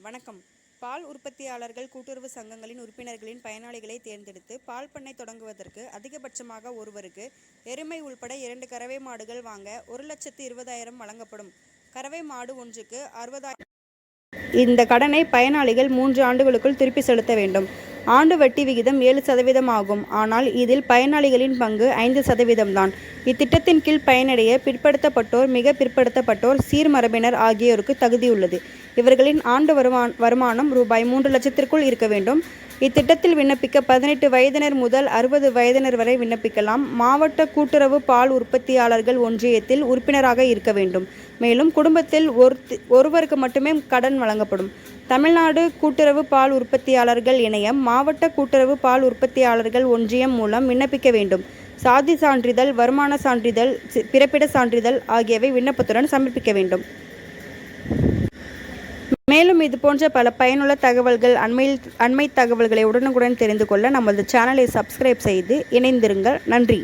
வணக்கம். பால் உற்பத்தியாளர்கள் கூட்டுறவு சங்கங்களின் உறுப்பினர்களின் பயனாளிகளை தேர்ந்தெடுத்து பால் பண்ணை தொடங்குவதற்கு அதிகபட்சமாக ஒருவருக்கு எருமை உள்பட 2 கறவை மாடுகள் வாங்க 1,20,000 வழங்கப்படும். கறவை மாடு ஒன்றுக்கு 60,000. இந்த கடனை பயனாளிகள் 3 ஆண்டுகளுக்குள் திருப்பி செலுத்த வேண்டும். ஆண்டு வட்டி விகிதம் 7% ஆகும். ஆனால் இதில் பயனாளிகளின் பங்கு 5% தான். இத்திட்டத்தின் கீழ் பயனடைய பிற்படுத்தப்பட்டோர், மிக பிற்படுத்தப்பட்டோர், சீர்மரபினர் ஆகியோருக்கு தகுதியுள்ளது. இவர்களின் ஆண்டு வருமானம் ரூபாய் 3 லட்சத்திற்குள் இருக்க வேண்டும். இத்திட்டத்தில் விண்ணப்பிக்க 18 வயதினர் முதல் 60 வயதினர் வரை விண்ணப்பிக்கலாம். மாவட்ட கூட்டுறவு பால் உற்பத்தியாளர்கள் ஒன்றியத்தில் உறுப்பினராக இருக்க வேண்டும். மேலும் குடும்பத்தில் ஒருவருக்கு மட்டுமே கடன் வழங்கப்படும். தமிழ்நாடு கூட்டுறவு பால் உற்பத்தியாளர்கள் இணையம், மாவட்ட கூட்டுறவு பால் உற்பத்தியாளர்கள் ஒன்றியம் மூலம் விண்ணப்பிக்க வேண்டும். சாதி சான்றிதழ், வருமான சான்றிதழ், பிறப்பிட சான்றிதழ் ஆகியவை விண்ணப்பத்துடன் சமர்ப்பிக்க வேண்டும். மேலும் இது போன்ற பல பயனுள்ள தகவல்கள், அண்மை தகவல்களை உடனுக்குடன் தெரிந்து கொள்ள நமது சேனலை சப்ஸ்கிரைப் செய்து இணைந்திருங்கள். நன்றி.